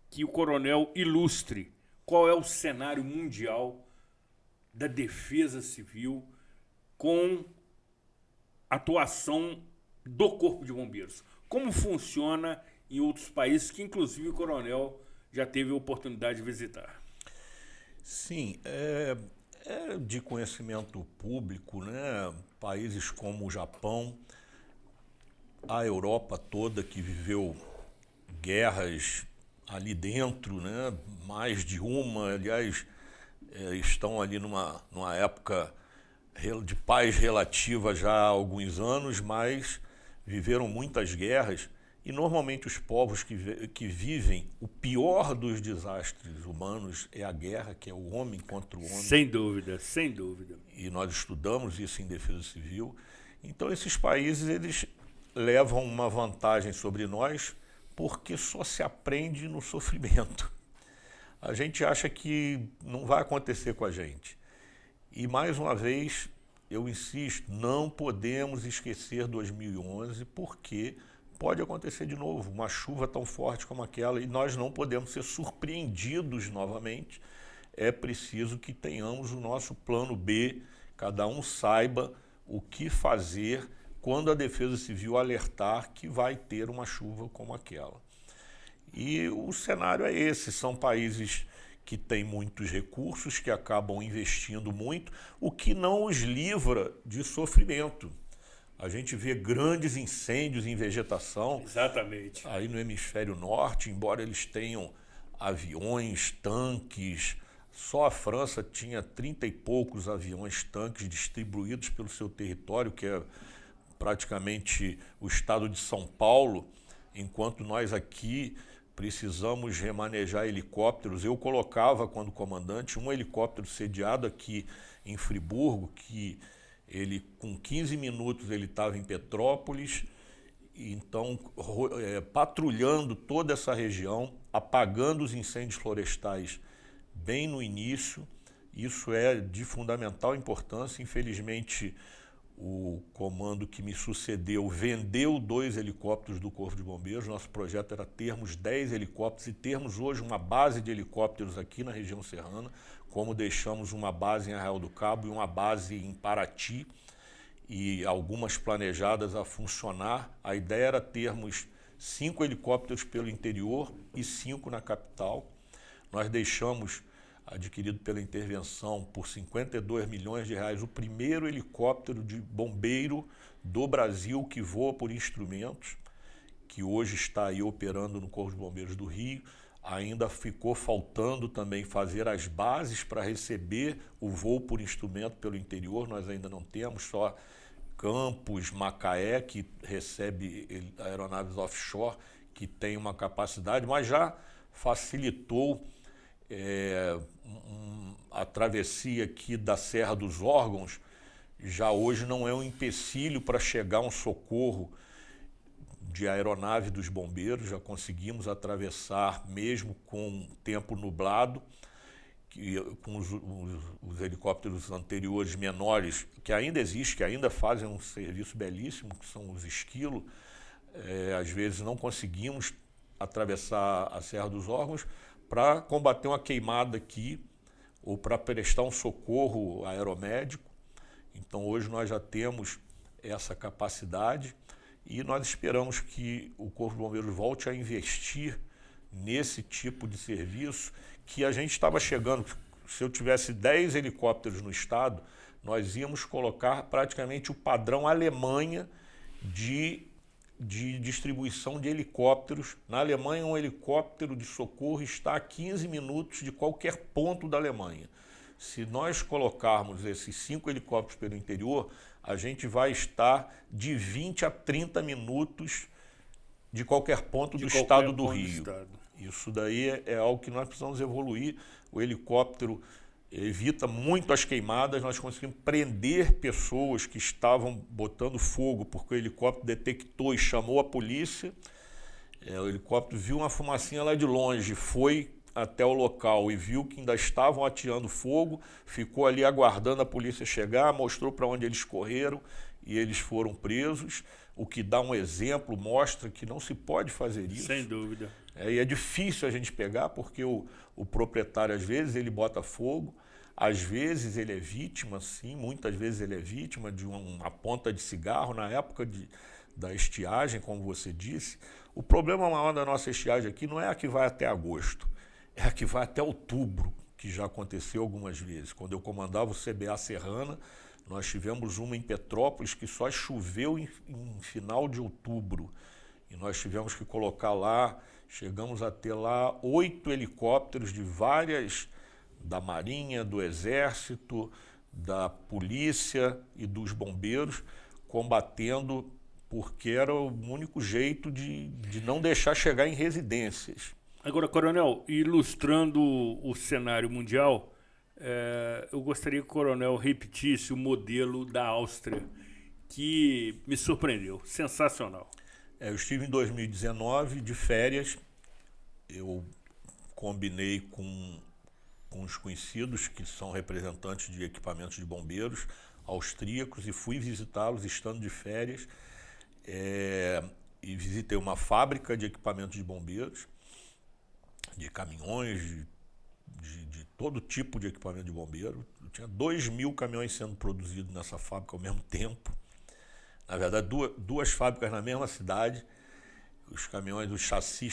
que o coronel ilustre qual é o cenário mundial da defesa civil com atuação do Corpo de Bombeiros. Como funciona em outros países que, inclusive, o coronel já teve a oportunidade de visitar. Sim, é de conhecimento público, né? Países como o Japão, a Europa toda que viveu guerras ali dentro, né? Mais de uma, aliás, estão ali numa época de paz relativa já há alguns anos, mas viveram muitas guerras. E normalmente os povos que vivem o pior dos desastres humanos é a guerra, que é o homem contra o homem. Sem dúvida, sem dúvida. E nós estudamos isso em defesa civil. Então esses países, eles levam uma vantagem sobre nós porque só se aprende no sofrimento. A gente acha que não vai acontecer com a gente. E mais uma vez, eu insisto, não podemos esquecer 2011 porque pode acontecer de novo, uma chuva tão forte como aquela, e nós não podemos ser surpreendidos novamente. É preciso que tenhamos o nosso plano B, cada um saiba o que fazer quando a Defesa Civil alertar que vai ter uma chuva como aquela. E o cenário é esse, são países que têm muitos recursos, que acabam investindo muito, o que não os livra de sofrimento. A gente vê grandes incêndios em vegetação. Exatamente. Aí no hemisfério norte, embora eles tenham aviões, tanques, só a França tinha 30 e poucos aviões, tanques distribuídos pelo seu território, que é praticamente o estado de São Paulo, enquanto nós aqui precisamos remanejar helicópteros. Eu colocava, quando comandante, um helicóptero sediado aqui em Friburgo, que ele, com 15 minutos, ele estava em Petrópolis, então patrulhando toda essa região, apagando os incêndios florestais bem no início. Isso é de fundamental importância. Infelizmente, o comando que me sucedeu vendeu 2 helicópteros do Corpo de Bombeiros. Nosso projeto era termos 10 helicópteros e termos hoje uma base de helicópteros aqui na região serrana, como deixamos uma base em Arraial do Cabo e uma base em Paraty, e algumas planejadas a funcionar. A ideia era termos 5 helicópteros pelo interior e 5 na capital. Nós deixamos, adquirido pela intervenção por R$52 milhões, o primeiro helicóptero de bombeiro do Brasil que voa por instrumentos, que hoje está aí operando no Corpo de Bombeiros do Rio. Ainda ficou faltando também fazer as bases para receber o voo por instrumento pelo interior. Nós ainda não temos, só Campos, Macaé, que recebe aeronaves offshore, que tem uma capacidade, mas já facilitou a travessia aqui da Serra dos Órgãos. Já hoje não é um empecilho para chegar um socorro de aeronave dos bombeiros, já conseguimos atravessar mesmo com tempo nublado, com os helicópteros anteriores menores, que ainda existem, que ainda fazem um serviço belíssimo, que são os Esquilo. Às vezes não conseguimos atravessar a Serra dos Órgãos para combater uma queimada aqui ou para prestar um socorro aeromédico. Então hoje nós já temos essa capacidade e nós esperamos que o Corpo de Bombeiros volte a investir nesse tipo de serviço, que a gente estava chegando. Se eu tivesse 10 helicópteros no estado, nós íamos colocar praticamente o padrão Alemanha de distribuição de helicópteros. Na Alemanha, um helicóptero de socorro está a 15 minutos de qualquer ponto da Alemanha. Se nós colocarmos esses 5 helicópteros pelo interior, a gente vai estar de 20 a 30 minutos de qualquer ponto do estado do Rio. Isso daí é algo que nós precisamos evoluir. O helicóptero evita muito as queimadas. Nós conseguimos prender pessoas que estavam botando fogo porque o helicóptero detectou e chamou a polícia. O helicóptero viu uma fumacinha lá de longe, foi até o local e viu que ainda estavam ateando fogo, ficou ali aguardando a polícia chegar, mostrou para onde eles correram e eles foram presos, o que dá um exemplo, mostra que não se pode fazer isso. Sem dúvida. E é difícil a gente pegar porque o proprietário, às vezes, ele bota fogo, às vezes ele é vítima, sim, muitas vezes ele é vítima de uma ponta de cigarro na época da estiagem, como você disse. O problema maior da nossa estiagem aqui não é a que vai até agosto, é a que vai até outubro, que já aconteceu algumas vezes. Quando eu comandava o CBA Serrana, nós tivemos uma em Petrópolis que só choveu em final de outubro. E nós tivemos que colocar lá, chegamos a ter lá 8 helicópteros de várias, da Marinha, do Exército, da Polícia e dos Bombeiros, combatendo, porque era o único jeito de não deixar chegar em residências. Agora, Coronel, ilustrando o cenário mundial, eu gostaria que o Coronel repetisse o modelo da Áustria, que me surpreendeu, sensacional. Eu estive em 2019 de férias, eu combinei com uns conhecidos que são representantes de equipamentos de bombeiros austríacos e fui visitá-los estando de férias e visitei uma fábrica de equipamentos de bombeiros, de caminhões, de todo tipo de equipamento de bombeiro. Tinha 2.000 caminhões sendo produzidos nessa fábrica ao mesmo tempo. Na verdade, duas fábricas na mesma cidade. Os caminhões, o chassi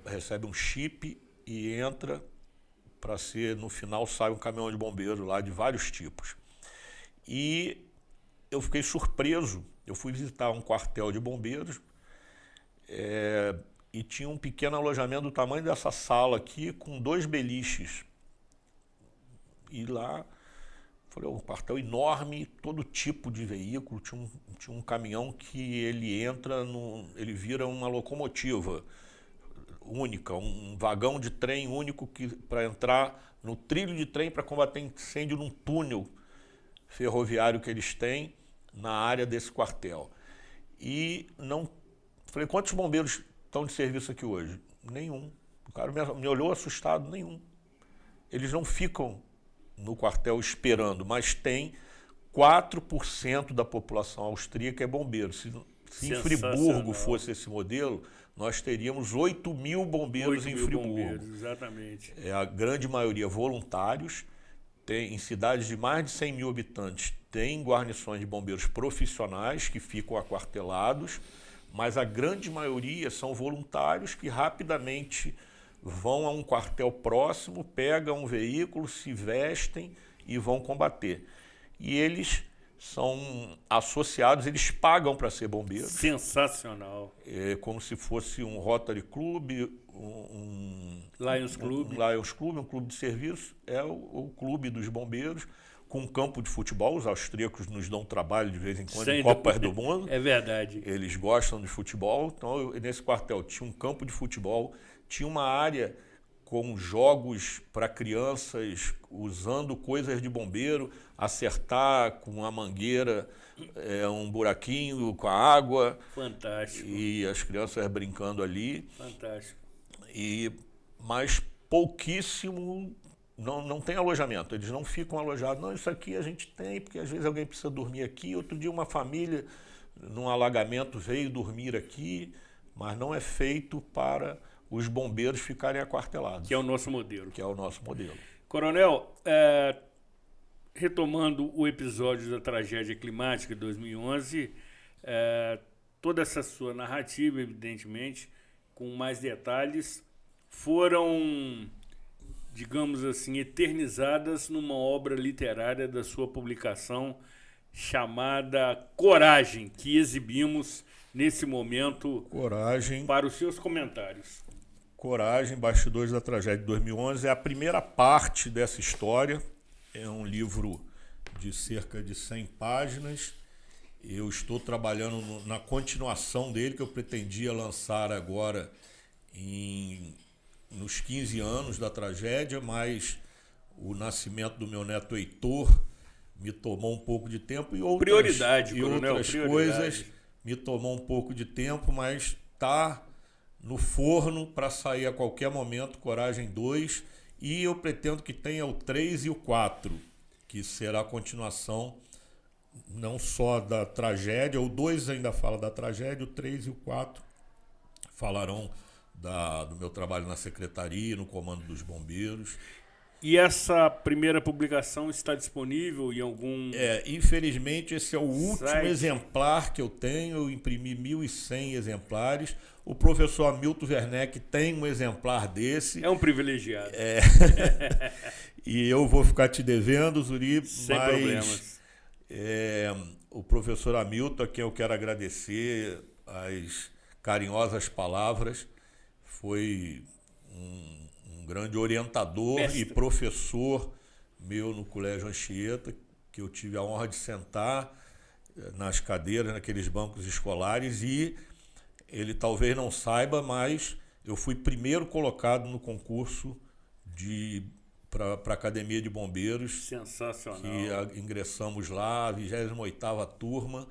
recebe um chip e entra para ser, no final, sai um caminhão de bombeiro lá de vários tipos. E eu fiquei surpreso. Eu fui visitar um quartel de bombeiros e tinha um pequeno alojamento do tamanho dessa sala aqui, com 2 beliches. E lá, falei, um quartel enorme, todo tipo de veículo. Tinha um caminhão que ele ele vira uma locomotiva única, um vagão de trem único para entrar no trilho de trem para combater incêndio num túnel ferroviário que eles têm na área desse quartel. E falei, quantos bombeiros estão de serviço aqui hoje? Nenhum. O cara me olhou assustado, nenhum. Eles não ficam no quartel esperando, mas tem 4% da população austríaca é bombeiro. Se em Friburgo fosse esse modelo, nós teríamos 8 mil bombeiros em Friburgo. Bombeiros, exatamente. A grande maioria voluntários. Em cidades de mais de 100 mil habitantes, tem guarnições de bombeiros profissionais que ficam aquartelados, mas a grande maioria são voluntários que rapidamente vão a um quartel próximo, pegam um veículo, se vestem e vão combater. E eles são associados, eles pagam para ser bombeiros. Sensacional. É como se fosse um Rotary Club, um Lions Club. Um Lions Club, um clube de serviço, é o clube dos bombeiros, com um campo de futebol. Os austríacos nos dão trabalho de vez em quando em Copas do Mundo. É verdade. Eles gostam de futebol, então nesse quartel tinha um campo de futebol, tinha uma área com jogos para crianças usando coisas de bombeiro, acertar com a mangueira um buraquinho com a água. Fantástico. E as crianças brincando ali. Fantástico. Mas pouquíssimo, não tem alojamento, eles não ficam alojados. Não, isso aqui a gente tem, porque às vezes alguém precisa dormir aqui. Outro dia uma família, num alagamento, veio dormir aqui, mas não é feito para os bombeiros ficarem aquartelados. Que é o nosso modelo. Que é o nosso modelo. Coronel, retomando o episódio da tragédia climática de 2011, toda essa sua narrativa, evidentemente, com mais detalhes, foram, digamos assim, eternizadas numa obra literária da sua publicação chamada Coragem, que exibimos nesse momento. Coragem. Para os seus comentários. Coragem, Bastidores da Tragédia de 2011, é a primeira parte dessa história. É um livro de cerca de 100 páginas. Eu estou trabalhando na continuação dele, que eu pretendia lançar agora nos 15 anos da tragédia, mas o nascimento do meu neto Heitor me tomou um pouco de tempo e outras coisas me tomou um pouco de tempo, mas está no forno para sair a qualquer momento, Coragem 2, e eu pretendo que tenha o 3 e o 4, que será a continuação não só da tragédia, o 2 ainda fala da tragédia, o 3 e o 4 falarão do meu trabalho na secretaria, no comando dos bombeiros. E essa primeira publicação está disponível em algum... Infelizmente esse é o último site? Exemplar que eu tenho. Eu imprimi 1.100 exemplares. O professor Hamilton Werneck tem um exemplar desse. É um privilegiado. E eu vou ficar te devendo, Zuri. Sem problemas. O professor Hamilton, a quem eu quero agradecer as carinhosas palavras, foi um grande orientador e professor meu no Colégio Anchieta, que eu tive a honra de sentar nas cadeiras, naqueles bancos escolares, e ele talvez não saiba, mas eu fui primeiro colocado no concurso para a Academia de Bombeiros. Sensacional. Que ingressamos lá, a 28ª turma,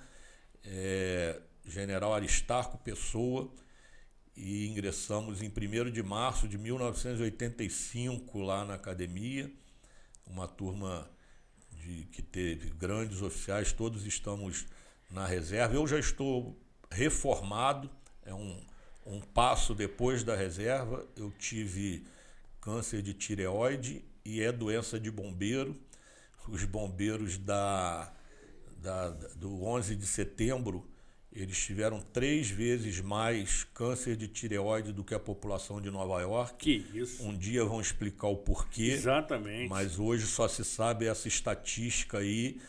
General Aristarco Pessoa, e ingressamos em 1º de março de 1985 lá na academia, uma turma que teve grandes oficiais, todos estamos na reserva. Eu já estou reformado, é um passo depois da reserva. Eu tive câncer de tireoide e é doença de bombeiro. Os bombeiros do 11 de setembro, eles tiveram 3 vezes mais câncer de tireoide do que a população de Nova York. Que isso. Um dia vão explicar o porquê. Exatamente. Mas hoje só se sabe essa estatística aí.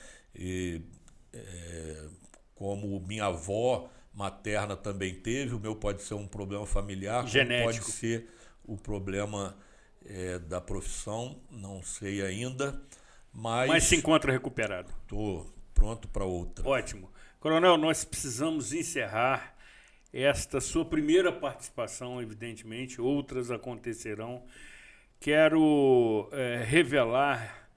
Como minha avó materna também teve, o meu pode ser um problema familiar, genético. Pode ser o problema da profissão, não sei ainda. Mas se encontra recuperado. Estou pronto para outra. Ótimo. Coronel, nós precisamos encerrar esta sua primeira participação, evidentemente, outras acontecerão. Quero revelar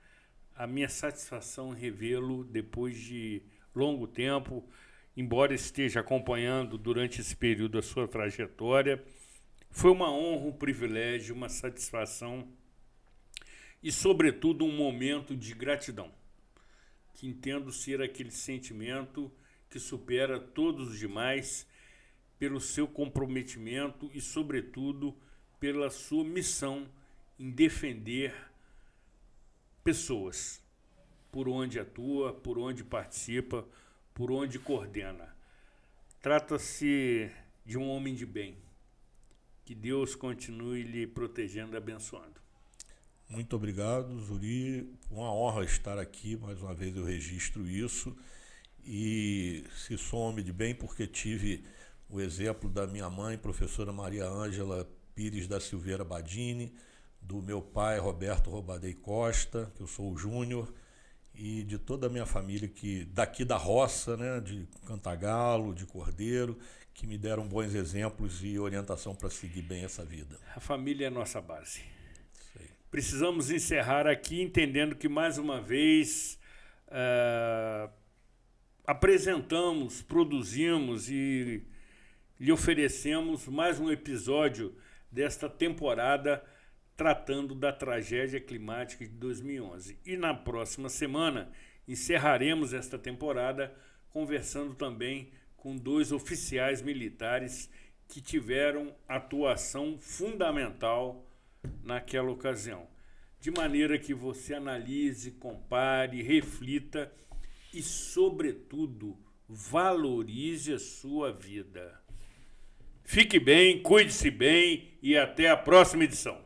a minha satisfação em revê-lo depois de longo tempo, embora esteja acompanhando durante esse período a sua trajetória. Foi uma honra, um privilégio, uma satisfação e, sobretudo, um momento de gratidão. que entendo ser aquele sentimento que supera todos os demais pelo seu comprometimento e, sobretudo, pela sua missão em defender pessoas, por onde atua, por onde participa, por onde coordena. Trata-se de um homem de bem. Que Deus continue lhe protegendo e abençoando. Muito obrigado, Zuri. Uma honra estar aqui, mais uma vez eu registro isso. E se sou homem de bem porque tive o exemplo da minha mãe, professora Maria Ângela Pires da Silveira Badini, do meu pai, Roberto Robadei Costa, que eu sou o Júnior, e de toda a minha família que daqui da roça, né, de Cantagalo, de Cordeiro, que me deram bons exemplos e orientação para seguir bem essa vida. A família é a nossa base. Precisamos encerrar aqui entendendo que, mais uma vez, apresentamos, produzimos e lhe oferecemos mais um episódio desta temporada tratando da tragédia climática de 2011. E na próxima semana encerraremos esta temporada conversando também com 2 oficiais militares que tiveram atuação fundamental naquela ocasião, de maneira que você analise, compare, reflita e, sobretudo, valorize a sua vida. Fique bem, cuide-se bem e até a próxima edição.